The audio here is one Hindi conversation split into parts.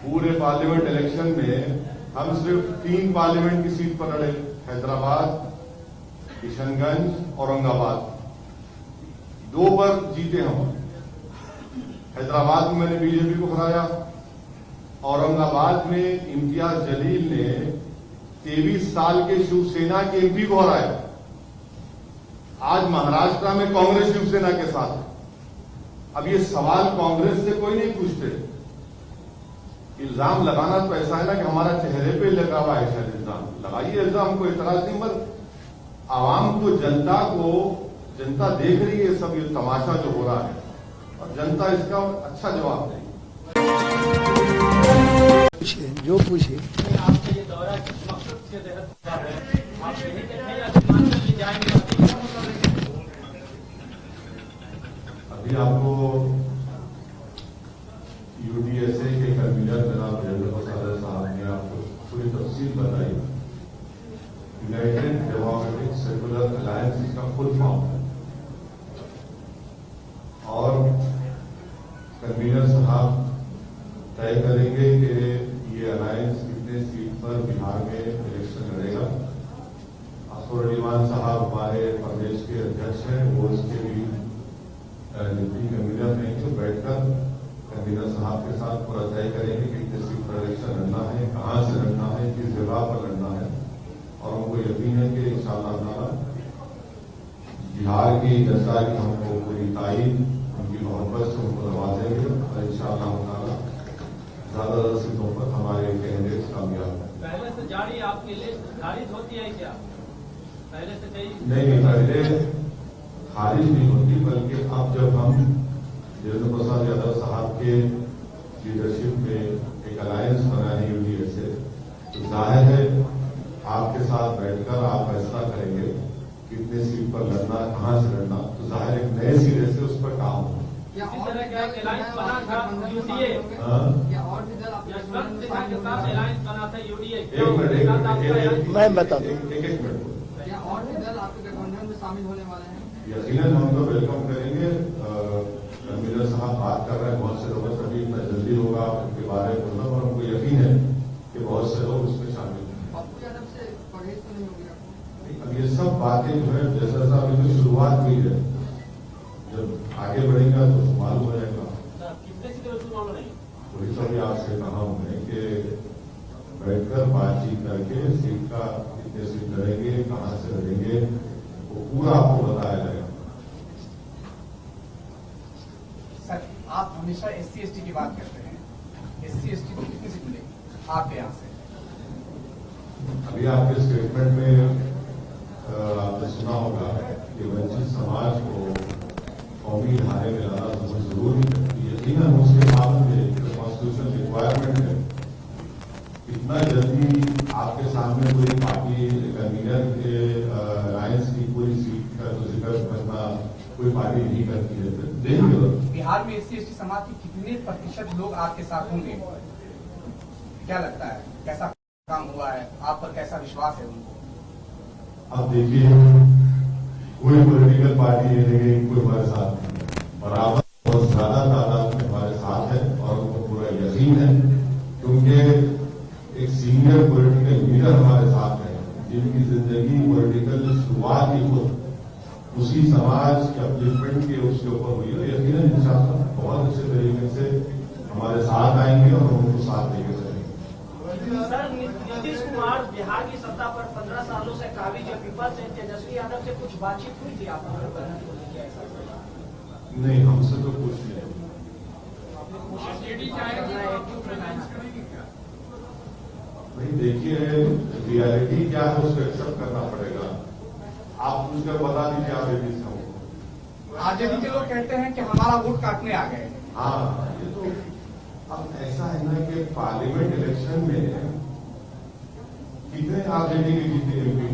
पूरे पार्लियामेंट इलेक्शन में हम सिर्फ 3 पार्लियामेंट की सीट पर लड़े, हैदराबाद, किशनगंज, औरंगाबाद। 2 पर जीते हम। हैदराबाद में मैंने बीजेपी को हराया, औरंगाबाद में इम्तियाज जलील ने 23 साल के शिवसेना के एमपी को हराया। आज महाराष्ट्र में कांग्रेस शिवसेना के साथ है। अब ये सवाल कांग्रेस से कोई नहीं पूछते। इल्जाम लगाना तो ऐसा है ना कि हमारा चेहरे पे लगा हुआ है, शायद इल्जाम लगाइए, इल्जाम को इतराज नहीं, पर आवाम को, जनता देख रही है सब ये तमाशा जो हो रहा है, और जनता इसका अच्छा जवाब देगी। जो पूछिए। आपका ये दौरा किस मकसद के तहत है? आप यही देखें या हिमाचल में जाएंगे? अभी आपको यूडीएसए के कन्वीनर जनाब वीरेंद्र प्रसाद साहब ने आपको पूरी तफसील बताई। यूनाइटेड डेमोक्रेटिक सेक्युलर अलायंस इसका फुल फॉर्म है, और कन्वीनर साहब तय करेंगे कि ये अलायंस कितने सीट पर बिहार में इलेक्शन लड़ेगा। असफर अलीमान साहब हमारे प्रदेश के अध्यक्ष हैं, वो इसके भी डिप्टी कन्वीनर हैं, जो बैठकर कन्वीनर साहब के साथ पूरा तय करेंगे कि कितने सीट पर इलेक्शन लड़ना है, कहां से लड़ना है, किस जगह पर लड़ना है। और हमको यकीन है कि इंशाअल्लाह बिहार की जनता की हमको पूरी ताईद, उनकी मोहब्बत से उनको नवाजेंगे, और इंशाअल्लाह ज्यादा सीटों पर हमारे कैंडिडेट कामयाब है। पहले से जारी आपकी लिस्ट खारिज होती है क्या? पहले से चाहिए? नहीं, पहले खारिज नहीं होती, बल्कि अब जब हम वीरेंद्र प्रसाद यादव साहब के लीडरशिप में एक अलायंस बना है यूडीएसए, तो जाहिर है आपके साथ बैठकर आप फैसला करेंगे कितने सीट पर लड़ना, कहां से लड़ना, तो जाहिर एक नए सिरे से उस पर काम होगा। इसी तरह का एक अलायंस बना था यूडीए, या और भी दल यशवंत सिन्हा के साथ अलायंस बना था यूडीए। मैं बता दूं, एक मिनट, क्या और भी दल आपके गठबंधन में शामिल होने वाले हैं? यकीनन हम तो वेलकम करेंगे। कन्वीनर साहब बात कर रहे हैं बहुत से लोगों से, अभी इतना जल्दी होगा उनके बारे में बोलना, और हमको यकीन है कि बहुत से लोग उसमें शामिल हैं। पप्पू यादव से परहेज तो नहीं होगी? अब ये सब बातें जो है, जैसा साहब अभी तो शुरुआत हुई है, जब आगे बढ़ेगा तो मालूम हो जाएगा। कितने सीटें पर मालूम नहीं? वही तो अभी आपसे कहा हमने कि बैठकर बातचीत करके सीट का कितने सीट लड़ेंगे, कहां से लड़ेंगे, वो पूरा आपको बताया जाएगा। सर, आप हमेशा SC/ST की बात करते हैं, SC/ST को कितनी सीट मिलेगी आपके यहाँ से? अभी आपके स्टेटमेंट में आपने सुना होगा कि वंचित समाज को कौमी धारे में लाना बहुत जरूरी है। यकीनन उसके सामने जो कॉन्स्टिट्यूशन रिक्वायरमेंट है, इतना जल्दी आपके सामने कोई पार्टी कन्वीनर के अलायंस की पूरी सीट का तो जिक्र करना कोई पार्टी नहीं करती है। देखेंगे बिहार में SC/ST समाज के कितने प्रतिशत लोग आपके साथ होंगे? क्या लगता है, कैसा काम हुआ है, आप पर कैसा विश्वास है उनको? अब देखिए, कोई पॉलिटिकल पार्टी ये नहीं, कोई हमारे साथ नहीं, बराबर बहुत ज्यादा तादाद में हमारे साथ है, और उनको पूरा यकीन है, क्योंकि एक सीनियर पॉलिटिकल लीडर हमारे साथ है, जिनकी जिंदगी पॉलिटिकल शुरुआत ही हो उसी समाज के अपलिफ्टमेंट के उसके ऊपर हुई है। यकीनन इंशाअल्लाह बहुत अच्छे तरीके से हमारे साथ आएंगे और उनको साथ लेके चलेंगे। सर, नीतीश कुमार बिहार की सत्ता पर 15 सालों से काबिज है, विपक्ष से तेजस्वी यादव से कुछ बातचीत हुई थी आपको? नहीं, हमसे तो कुछ नहीं। भाई देखिए, रियलिटी क्या है उसको एक्सेप्ट करना पड़ेगा। आप पूछकर बता दीजिए आरजेडी से हमको। आरजेडी के लोग कहते हैं कि हमारा वोट काटने आ गए। हाँ, ये तो अब ऐसा है ना कि पार्लियामेंट इलेक्शन में कितने आरजेडी के जीते एमपी?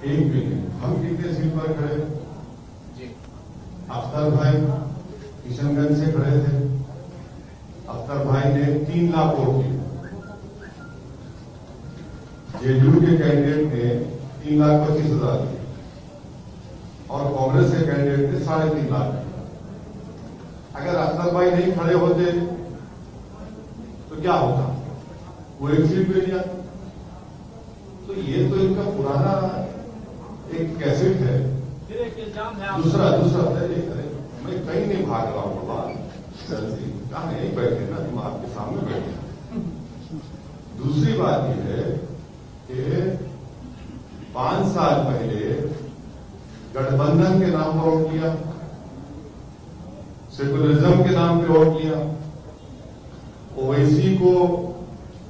एक भी नहीं। हम कितने सीट पर खड़े? अख्तर भाई किशनगंज से खड़े थे, अख्तर भाई ने 3 लाख वोट दिए। जेडीयू के कैंडिडेट ने 3,25,000 दिए, और कांग्रेस के कैंडिडेट ने 3.5 लाख। अगर अख्तर भाई नहीं खड़े होते तो क्या होता, वो एक सीट भी नहीं आती। तो ये तो इनका पुराना एक कैसेट है। फिर एक इल्जाम है दूसरा अरे मैं कहीं नहीं भाग रहा हूँ बाबा, कहा नहीं बैठे ना, तुम आपके सामने बैठे। दूसरी बात यह है कि 5 साल पहले गठबंधन के नाम पर वोट किया, सेकुलरिज्म के नाम पे वोट किया, ओवैसी को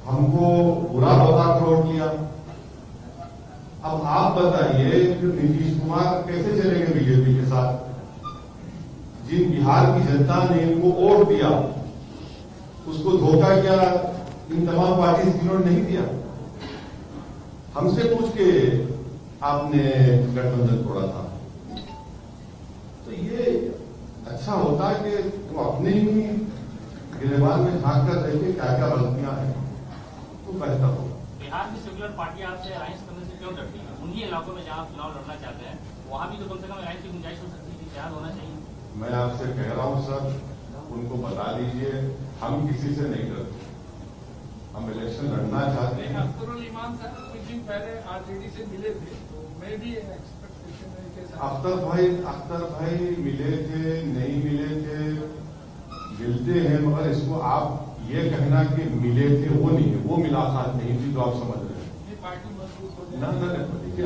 हमको बुरा बता वोट किया। अब आप बताइए कि नीतीश कुमार कैसे चलेंगे बीजेपी के साथ? जिन बिहार की जनता ने इनको वोट दिया उसको धोखा क्या इन तमाम पार्टी जिन्होंने नहीं दिया? हमसे पूछ के आपने गठबंधन तोड़ा था। तो ये अच्छा होता है कि वो अपने ही गिरबान में झांक कर देखे क्या क्या गलतियां हैं, तो बेहतर होगा। बिहार की सेक्युलर पार्टी आपसे अलायंस करने से क्यों डरती है? उन्हीं इलाकों में जहां आप चुनाव लड़ना चाहते हैं वहां भी तो कम से कम अलायंस की गुंजाइश हो सकती है, तैयार होना चाहिए। मैं आपसे कह रहा हूं सर, उनको बता दीजिए हम किसी से नहीं डरते, हम इलेक्शन लड़ना चाहते हैं। अख्तरुल इमान साहब कुछ दिन पहले आरजेडी से मिले थे, तो मैं भी एक्सपेक्टेशन है कि अख्तर भाई मिले थे नहीं मिले थे, मिलते हैं, मगर इसको आप ये कहना कि मिले थे वो नहीं है, वो मुलाकात नहीं थी, तो आप समझ रहे हैं। ये पार्टी मजबूत हो ना देखिए,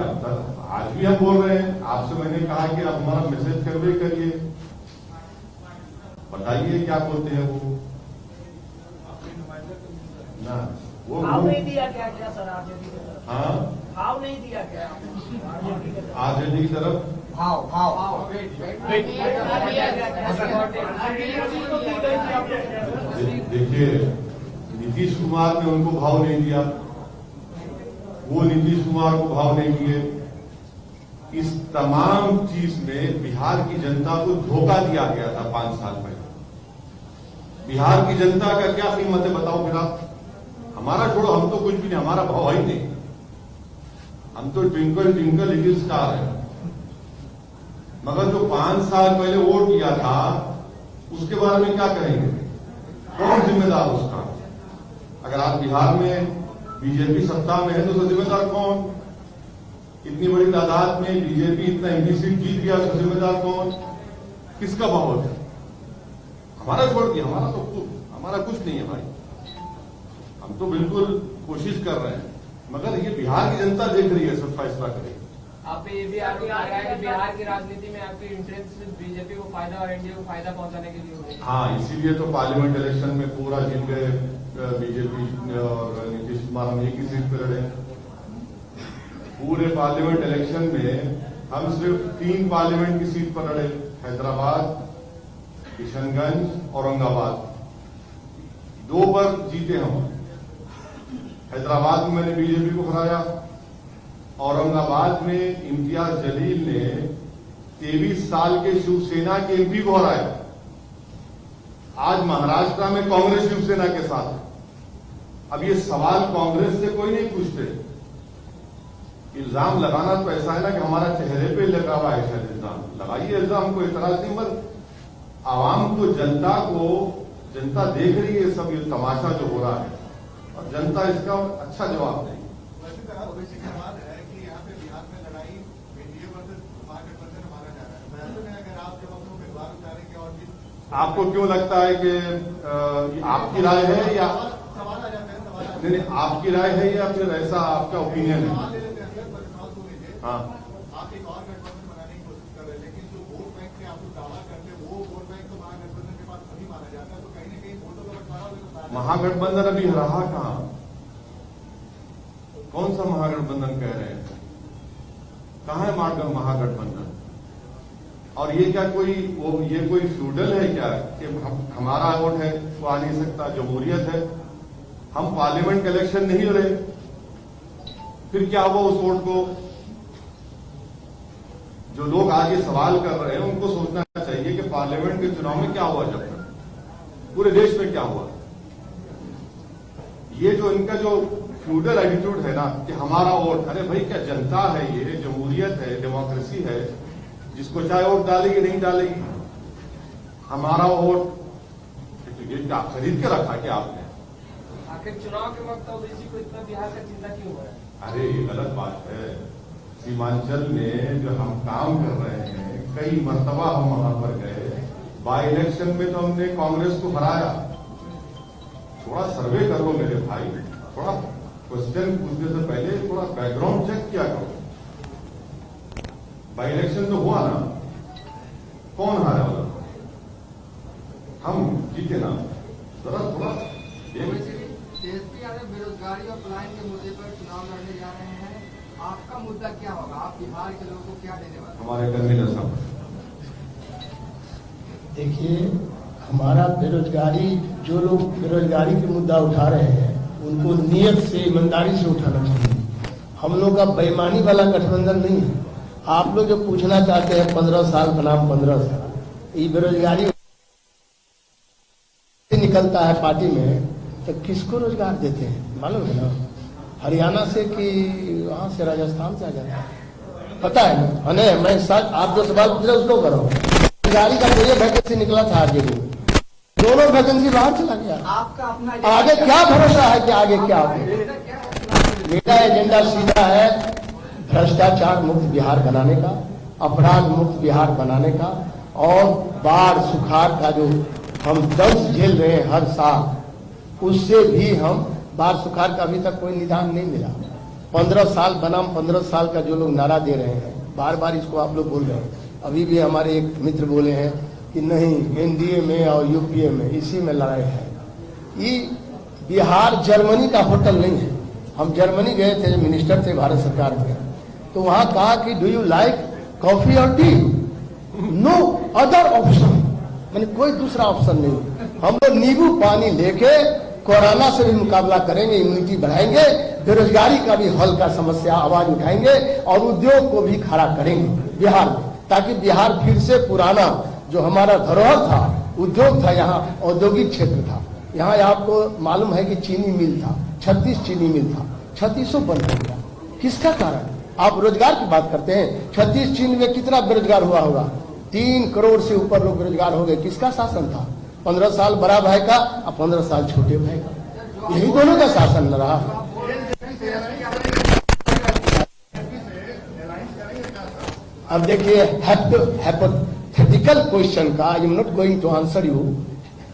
आज भी हम बोल रहे हैं, आपसे मैंने कहा कि आप हमारा मैसेज कन्वे करिए, बताइए क्या बोलते हैं वो अपने नुमाइंदे को मिल रहा है। ना, वो भाव नहीं दिया क्या सर आरजेडी की तरफ? हाँ, भाव नहीं दिया क्या आरजेडी की तरफ? आरजेडी की तरफ भाव देखिए, नीतीश कुमार ने उनको भाव नहीं दिया, वो नीतीश कुमार को भाव नहीं दिए। इस तमाम चीज में बिहार की जनता को धोखा दिया गया था 5 साल पहले। बिहार की जनता का क्या कीमत है बताओ फिर आप? हमारा छोड़ो, हम तो कुछ भी नहीं, हमारा भाव ही नहीं, हम तो ट्विंकल ट्विंकल लिटिल स्टार है। मगर जो 5 साल पहले वोट किया था उसके बारे में क्या करेंगे? कौन जिम्मेदार उसका? अगर आप बिहार में बीजेपी सत्ता में है तो उसका जिम्मेदार कौन? इतनी बड़ी तादाद में बीजेपी इतना एमपी सीट जीत गया, उसका जिम्मेदार कौन? किसका बहुत है? हमारा छोड़ दिया, हमारा कुछ नहीं है भाई। हम तो बिल्कुल कोशिश कर रहे हैं, मगर ये बिहार की जनता देख रही है, सब फैसला करेगी। आप ये भी आरोप लगा रहे हैं कि बिहार की राजनीति में आपकी इंटरेस्ट सिर्फ बीजेपी को फायदा और एनडीए को फायदा पहुंचाने के लिए हो रही है। हाँ, इसीलिए तो पार्लियामेंट इलेक्शन में पूरा जीत गए बीजेपी और नीतीश कुमार, हम एक ही सीट पर लड़े। पूरे पार्लियामेंट इलेक्शन में हम सिर्फ 3 पार्लियामेंट की सीट पर लड़े, हैदराबाद, किशनगंज, औरंगाबाद। 2 पर जीते हम। हैदराबाद में मैंने बीजेपी को हराया, औरंगाबाद में इम्तियाज जलील ने 23 साल के शिवसेना के एमपी को हराया। आज महाराष्ट्र में कांग्रेस शिवसेना के साथ है। अब ये सवाल कांग्रेस से कोई नहीं पूछते। इल्जाम लगाना तो ऐसा है ना कि हमारा चेहरे पे लगा हुआ है, शायद इल्जाम लगाइए, इल्जाम को इतराज नहीं, मगर आवाम को, जनता देख रही है सब ये तमाशा जो हो रहा है, और जनता इसका अच्छा जवाब देगी। वैसे तो ओवैसी का सवाल है कि यहाँ पे बिहार में लड़ाई एनडीए वर्सेस महागठबंधन माना जा रहा है। वैसे में अगर आप जब अपने उम्मीदवार उतारेंगे और भी आपको क्यों लगता है कि आपकी राय है या सवाल आ जाता है, सवाल नहीं, आपकी राय है या फिर ऐसा आपका ओपिनियन है? ले लेते हैं, अगर परिणाम सुन लीजिए। हाँ, आप एक और गठबंधन बनाने की कोशिश कर रहे हैं, लेकिन जो वोट बैंक के आप दावा करते हैं वो वोट बैंक तो महागठबंधन के पास नहीं माना जाता है, तो कहीं न कहीं वोटों का बंटवारा होगा। महागठबंधन अभी रहा कहां? कौन सा महागठबंधन कह रहे हैं? कहां है महागठबंधन? और ये क्या ये कोई फ्यूडल है क्या कि हमारा वोट है वो आ नहीं सकता? जमहूरियत है। हम पार्लियामेंट इलेक्शन नहीं लड़े, फिर क्या हुआ उस वोट को? जो लोग आज ये सवाल कर रहे हैं उनको सोचना चाहिए कि पार्लियामेंट के चुनाव में क्या हुआ, जब तक पूरे देश में क्या हुआ। ये जो इनका जो फ्यूडल एटीट्यूड है ना कि हमारा वोट, अरे भाई क्या जनता है, ये जमहूरियत है, डेमोक्रेसी है, जिसको चाहे वोट डालेगी नहीं डालेगी, हमारा वोट ये क्या खरीद के रखा क्या आपने? आखिर चुनाव के वक्त ओबीसी को इतना बिहार का चिंता क्यों हो रहा है? अरे ये गलत बात है। सीमांचल में जो हम काम कर रहे हैं, कई मर्तबा हम वहां पर गए, बाई इलेक्शन में तो हमने कांग्रेस को हराया। थोड़ा सर्वे करो मेरे भाई, थोड़ा क्वेश्चन पूछने से पहले थोड़ा बैकग्राउंड चेक किया करो। बाई इलेक्शन तो हुआ ना, कौन हारा वाला? हम जीते ना। जरा थोड़ा तेजस्वी यादव बेरोजगारी और पलायन के मुद्दे पर चुनाव लड़ने जा रहे हैं। आपका मुद्दा क्या होगा? आप बिहार के लोगों को क्या देने वाले? हमारे कन्वीनर साहब, देखिए, हमारा बेरोजगारी, जो लोग बेरोजगारी के मुद्दा उठा रहे हैं उनको नियत से, ईमानदारी से उठाना चाहिए। हम लोग का बेईमानी वाला गठबंधन नहीं है। आप लोग जो पूछना चाहते हैं 15 साल बनाम 15 साल, ये बेरोजगारी निकलता है पार्टी में तो किसको रोजगार देते हैं मालूम है ना? हरियाणा से कि वहां से, राजस्थान से आ जाता है, पता है ना? अने मैं सच, आप जो सवाल पूछ रहे उसको करो। बेरोजगारी का कोई वैकेंसी निकला था आरजेडी में, दोनों वैकेंसी बाहर चला गया। आपका अपना आगे क्या भरोसा है कि आगे क्या होगा? मेरा एजेंडा सीधा है भ्रष्टाचार मुक्त बिहार बनाने का, अपराध मुक्त बिहार बनाने का, और बाढ़ सुखाड़ का जो हम दंश झेल रहे हैं हर साल, उससे भी हम, बाढ़ सुखाड़ का अभी तक कोई निदान नहीं मिला। 15 साल बनाम 15 साल का जो लोग नारा दे रहे हैं, बार बार इसको आप लोग बोल रहे हैं। अभी भी हमारे एक मित्र बोले हैं कि नहीं, एनडीए में और यूपीए में इसी में लड़ाई है। ये बिहार जर्मनी का होटल नहीं है। हम जर्मनी गए थे, मिनिस्टर थे भारत सरकार में, तो वहां कहा कि डू यू लाइक कॉफी और टी? नो अदर ऑप्शन, मैंने कोई दूसरा ऑप्शन नहीं। हम लोग नींबू पानी लेके कोरोना से भी मुकाबला करेंगे, इम्यूनिटी बढ़ाएंगे, बेरोजगारी का भी हल का समस्या आवाज उठाएंगे और उद्योग को भी खड़ा करेंगे बिहार में, ताकि बिहार फिर से पुराना जो हमारा धरोहर था, उद्योग था, यहाँ औद्योगिक क्षेत्र था। यहाँ आपको मालूम है कि चीनी मिल था, 36 चीनी मिल था, 3600 बंद हो गया। किसका कारण? आप रोजगार की बात करते हैं, 36 चीनी में कितना बेरोजगार हुआ होगा? 3 करोड़ से ऊपर लोग बेरोजगार हो गए। किसका शासन था? 15 साल बड़ा भाई का और 15 साल छोटे भाई का, यही दोनों का शासन रहा। अब देखिए, हाइपोथेटिकल क्वेश्चन का, I am not going to answer you.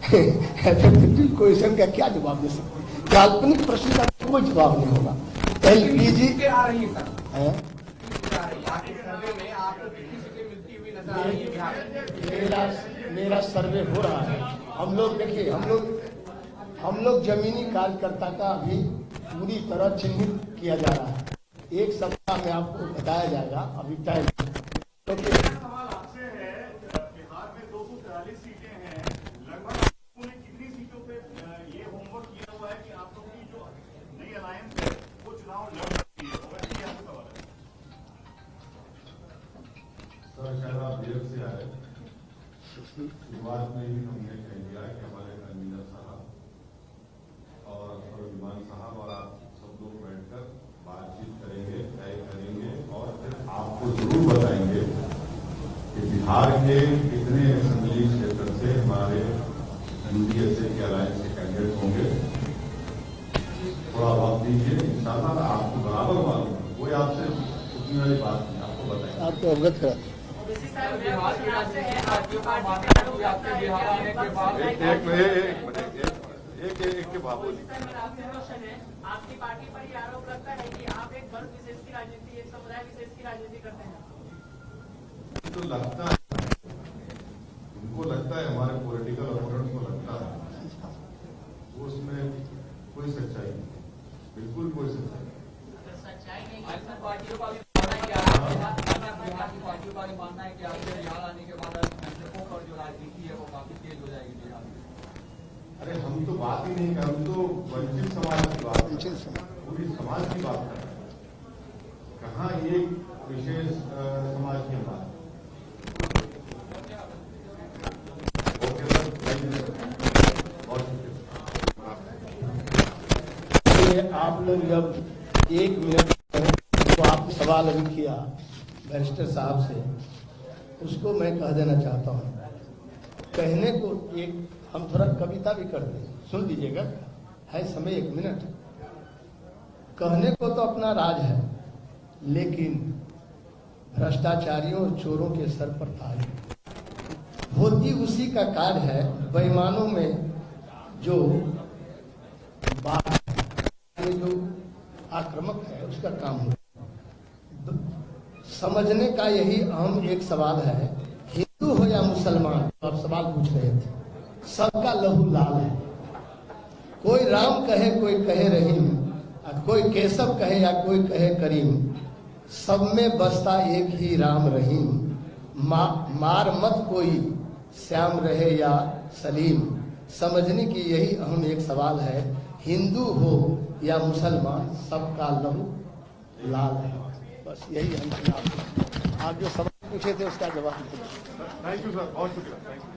Hypothetical question का क्या जवाब दे सकते? काल्पनिक प्रश्न का कोई जवाब नहीं होगा। एलपीजी आ रही है सर, है, आपके सर्वे में आपको कितनी सीटें मिलती हुई नजर आ रही है बिहार में? मेरा सर्वे हो रहा है। हम लोग देखिए, हम लोग जमीनी कार्यकर्ता का अभी पूरी तरह चिन्हित किया जा रहा है। एक सप्ताह में आपको बताया जाएगा, अभी टाइम। सवाल आपसे है, बिहार में 243 सीटें हैं, लगभग आपने कितनी सीटों पे ये होमवर्क किया हुआ है कि आप लोग की जो नई अलायंस है वो चुनाव लड़ सकती है? ये आपका सवाल है सर। शायद आप देर से आए, शुरुआत में ही हमने कह दिया कि हमारे कन्वीनर साहब और विमान साहब और आप सब लोग बैठकर बातचीत करेंगे, तय करेंगे और फिर आपको जरूर बताएंगे कि बिहार के कितने असेंबली क्षेत्र से हमारे यूडीएसए के अलायंस के कैंडिडेट होंगे। थोड़ा वक्त दीजिए, इंशाल्लाह आपको बराबर मालूम है, कोई आपसे उतनी वाली बात नहीं, आपको बताएंगे। आपको अवगत करा बिहार की राजनीति पार्टियों का मानना है कि आपके बिहार आने के बाद एक के बाबू जी, आपकी पार्टी पर ये आरोप लगता है कि आप एक वर्ग विशेष की राजनीति, एक समुदाय विशेष की राजनीति करते हैं। तो लगता है, उनको लगता है, हमारे पॉलिटिकल अपोनेंट्स को लगता है, वो उसमें कोई सच्चाई नहीं, बिल्कुल कोई सच्चाई नहीं। सच्चाई नहीं आजकल पार्टियों का भी मानना है कि बिहार की पार्टियों का भी मानना है कि आपके बिहार आने के बाद दर्शकों पर जो राजनीति है वो काफी तेज हो जाएगी बिहार में। अरे हम तो बात ही नहीं कर, हम तो वंचित समाज की बात कर रहे हैं, पूरी समाज की बात कर रहे हैं, कहाँ एक विशेष समाज की बात। ओके सर, बहुत शुक्रिया। आप लोग जब 1 मिनट तो आप सवाल अभी किया बैरिस्टर साहब से, उसको मैं कह देना चाहता हूँ कहने को एक हम थोड़ा कविता भी करते हैं, सुन लीजिएगा, है समय 1 मिनट। कहने को तो अपना राज है, लेकिन भ्रष्टाचारियों और चोरों के सर पर ताज होती उसी का कार्य है। बेईमानों में जो बात है, जो आक्रामक है, उसका काम हो। समझने का यही अहम एक सवाल है, हिंदू हो या मुसलमान, आप सवाल पूछ रहे थे, सबका लहू लाल है। कोई राम कहे, कोई कहे रहीम, कोई केशव कहे या कोई कहे करीम, सब में बसता एक ही राम रहीम। मार मत कोई, श्याम रहे या सलीम। समझने की यही अहम एक सवाल है, हिंदू हो या मुसलमान, सबका लहू लाल है। बस यही हम आप जो सवाल पूछे थे उसका जवाब। थैंक यू सर, बहुत शुक्रिया। Thank you.